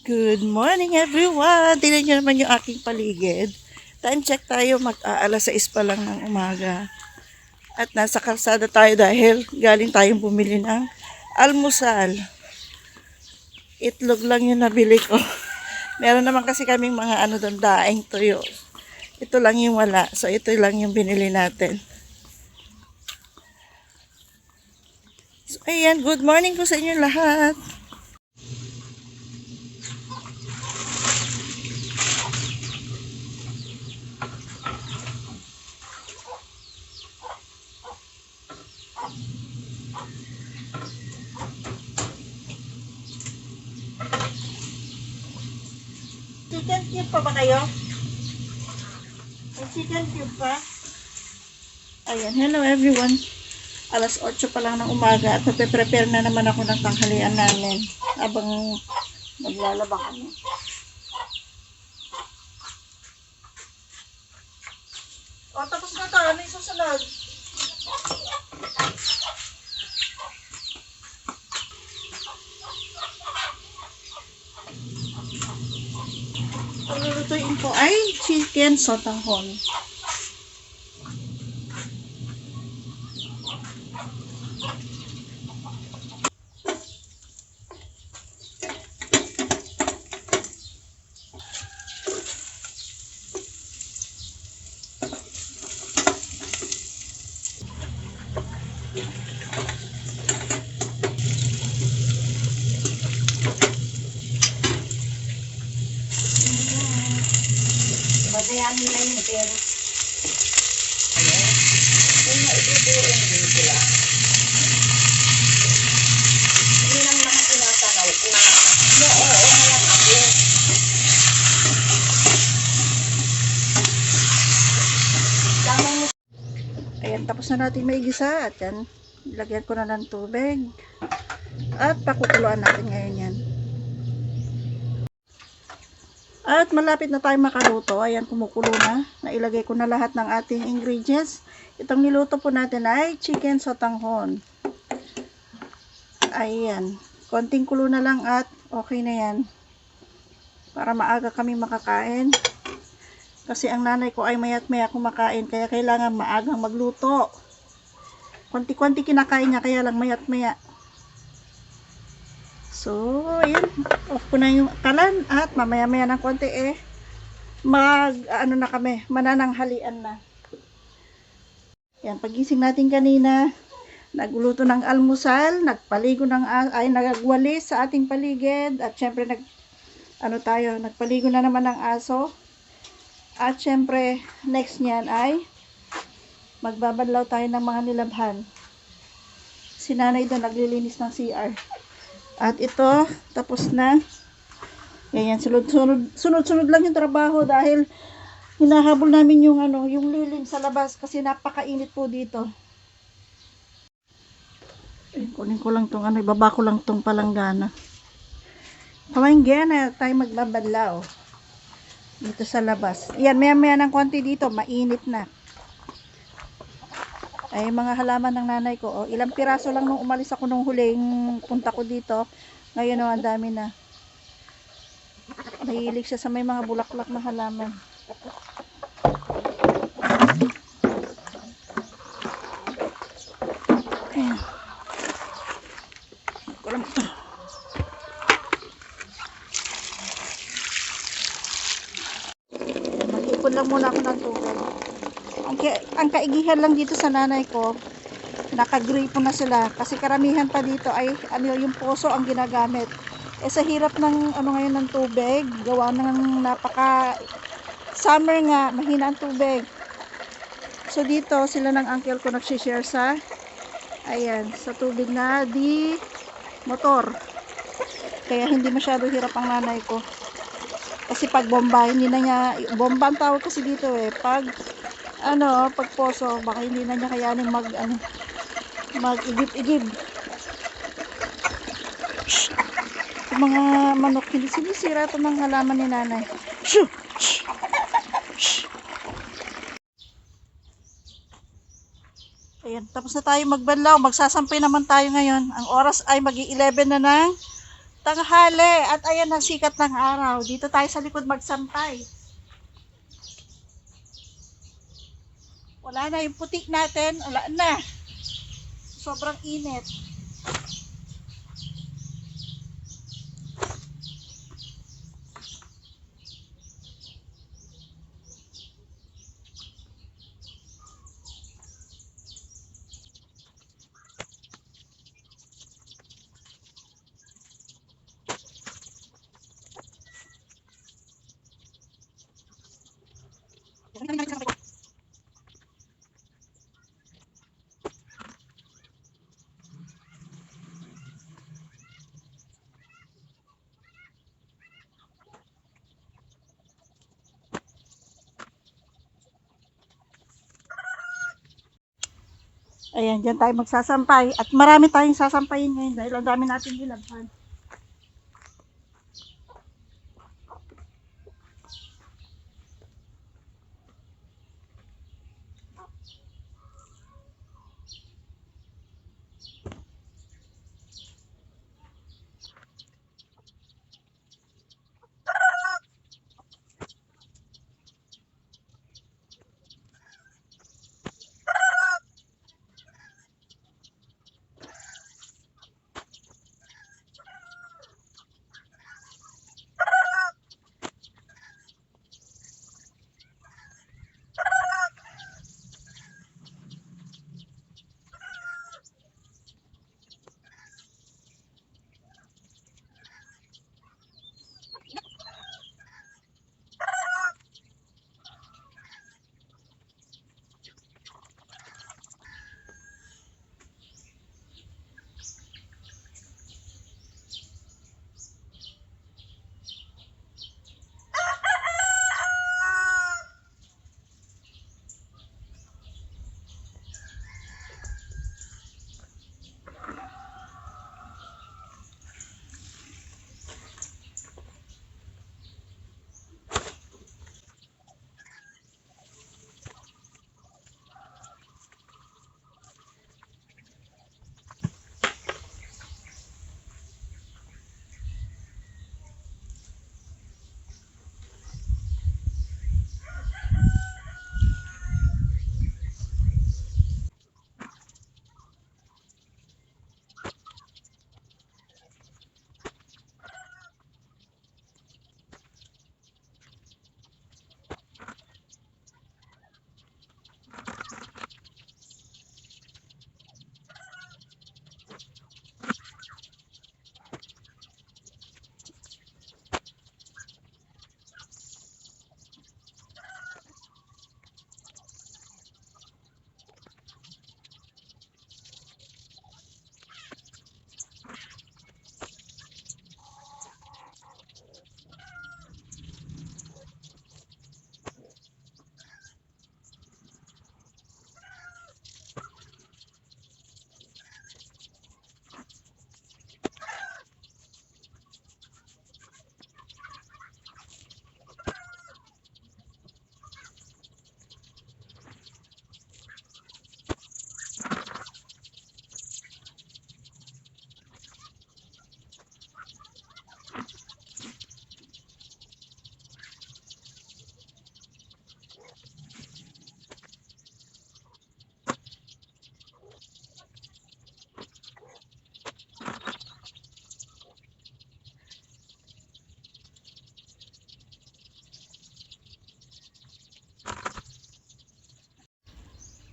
Good morning everyone! Tingnan nyo naman yung aking paligid. Time check tayo, mag-aalas 6 pa lang ng umaga. At nasa kalsada tayo dahil galing tayong bumili ng almusal. Itlog lang yung nabili ko. Meron naman kasi kaming mga doon, daing tuyo. Ito lang yung wala. So ito lang yung binili natin. So ayan, good morning po sa inyo lahat. Chicken cube pa ba kayo? May chicken cube pa? Ayan, hello everyone. Alas 8 pa lang ng umaga at prepare na naman ako ng tanghalian namin habang naglalaba kami. O, tapos na to. Ano yung susunod? Ang lulutuin ko ay chicken sotanghon. Batayan nila yung pero. Ayan. Kung maibubuin din sila. Hindi lang mga tinatanaw ko. Oo, lang ako. Ayan, tapos na natin maigisa. At yan, lagyan ko na ng tubig. At pakukuluan natin ngayon yan. At malapit na tayo makaluto. Ayan, kumukulo na. Nailagay ko na lahat ng ating ingredients. Itong niluto po natin ay chicken sotanghon. Ayan. Konting kulo na lang at okay na yan. Para maaga kami makakain. Kasi ang nanay ko ay mayat maya kumakain. Kaya kailangan maagang magluto. Konti-konti kinakain niya. Kaya lang mayat maya. So, ayan. Off ko na yung kalan at mamaya-maya ng konti na kami, manananghalian na. Yan, pagising natin kanina, nagluto ng almusal, nagpaligo nagwalis sa ating paligid at syempre nagpaligo na naman ng aso. At syempre, next niyan ay magbabadlaw tayo ng mga nilabhan. Si nanay doon naglilinis ng CR. At ito, tapos na. Ganyan, sunod-sunod lang yung trabaho dahil hinahabol namin yung lilim sa labas kasi napakainit po dito. Kunin ko lang tong ibaba ko lang tong palanggana. Pamangyan na tayo magbabadlaw dito sa labas. Yan, maya-maya ng konti dito, mainit na. Ay mga halaman ng nanay ko. Ilang piraso lang nung umalis ako nung huling punta ko dito. Ngayon ang dami na. Mahilig siya sa may mga bulaklak na halaman. Ayan. Kulang ito. Mag-ipon lang muna ako ng tubig. Ang kaigihan lang dito sa nanay ko, nakagripo na sila kasi karamihan pa dito ay yung poso ang ginagamit. Sa hirap ng ngayon ng tubig, gawa ng napaka summer nga, mahina ang tubig. So dito sila ng uncle ko nagsi-share sa sa tubig na di motor. Kaya hindi masyado hirap ang nanay ko. Kasi pag bomba, hindi na niya bomba ang tawag kasi dito pag pag poso, baka hindi na niya kayanin mag-igib-igib. Yung mga manok, hindi sinisira ito ng halaman ni nanay. Shoo! Ayan, tapos na tayo magbanlaw. Magsasampay naman tayo ngayon. Ang oras ay magi-11 na ng Tanghali at ayan ang sikat ng araw. Dito tayo sa likod magsampay. Wala na yung putik natin. Wala na. Sobrang init. Ayan, dyan tayo magsasampay. At marami tayong sasampayin ngayon dahil ang dami natin nilabhan.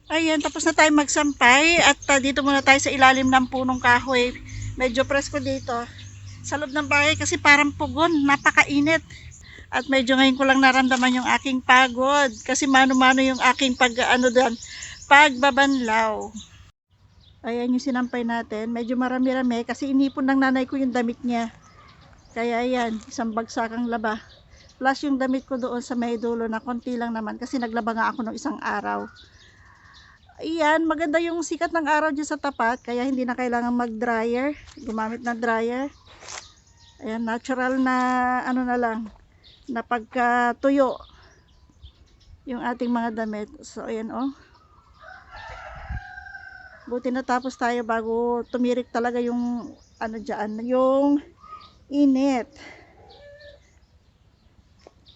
Ayan, tapos na tayo magsampay at dito muna tayo sa ilalim ng punong kahoy. Medyo presko dito. Sa loob ng bahay kasi parang pugon, napakainit. At medyo ngayon ko lang naramdaman yung aking pagod kasi mano-mano yung aking pagbabanlaw. Ayan yung sinampay natin. Medyo marami-rami kasi inipon ng nanay ko yung damit niya. Kaya ayan, isang bagsakang laba. Plus yung damit ko doon sa may dulo na konti lang naman kasi naglaba nga ako ng isang araw. Ayan, maganda yung sikat ng araw dyan sa tapat kaya hindi na kailangan mag-dryer. Gumamit ng dryer. Ayan, natural na ano na lang, na pagkatuyo yung ating mga damit. So ayan oh. Buti natapos tayo bago tumirik talaga yung ano dyan, yung init.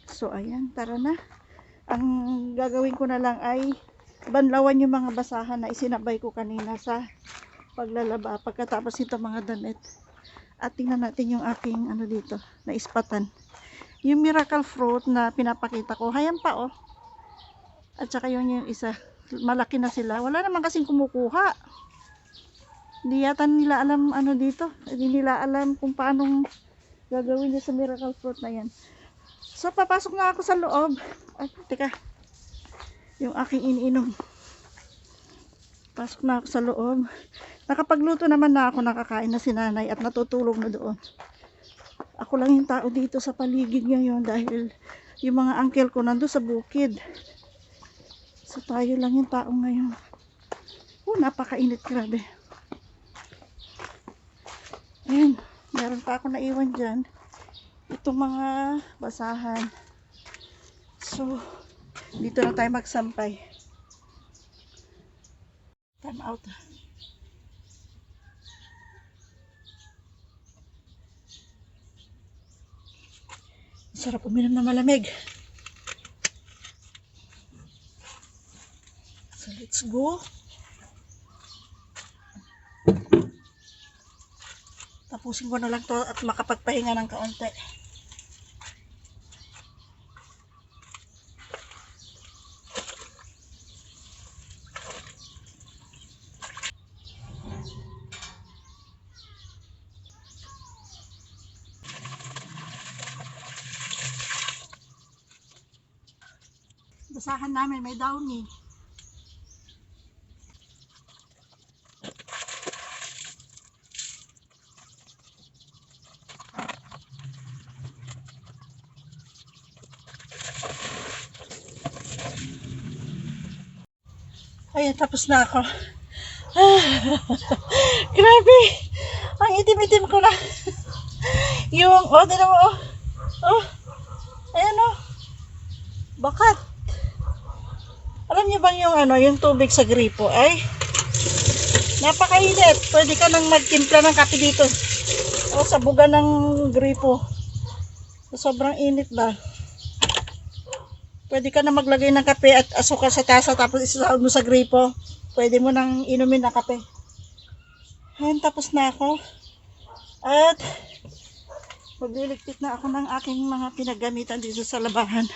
So ayan, tara na. Ang gagawin ko na lang ay banlawan yung mga basahan na isinabay ko kanina sa paglalaba pagkatapos nito mga damit. At tingnan natin yung aking ano dito na ispatan, yung miracle fruit na pinapakita ko. Hayan pa oh. At saka yung isa, malaki na sila. Wala naman kasing kumukuha. Hindi yata nila alam ano dito. Hindi nila alam kung paanong gagawin niya sa miracle fruit na yan. So papasok na ako sa loob. Ay teka, yung aking iniinom. Pasok na ako sa loob. Nakapagluto naman na ako, nakakain na si nanay at natutulog na doon. Ako lang yung tao dito sa paligid ngayon dahil yung mga uncle ko nando sa bukid. So tayo lang yung tao ngayon. Napakainit, grabe. Ayan, meron pa ako naiwan dyan. Itong mga basahan. So, dito na tayo magsampay. Time out. Sarap uminom na malamig. So let's go. Tapusin ko na lang to at makapagpahinga ng kaunti. Basahan namin, may downy. Ayan, tapos na ako. Grabe! Ang itim-itim ko na. Yung, tignan mo, ayan bakat. Alam niyo bang yung yung tubig sa gripo ay napakainit. Pwede ka nang magtimpla ng kape dito. O sa buga ng gripo. Sobrang init ba? Pwede ka na maglagay ng kape at asukal sa tasa tapos isasahod mo sa gripo. Pwede mo nang inumin na kape. Ayan, tapos na ako. At magliligpit na ako ng aking mga pinagamitan dito sa labahan.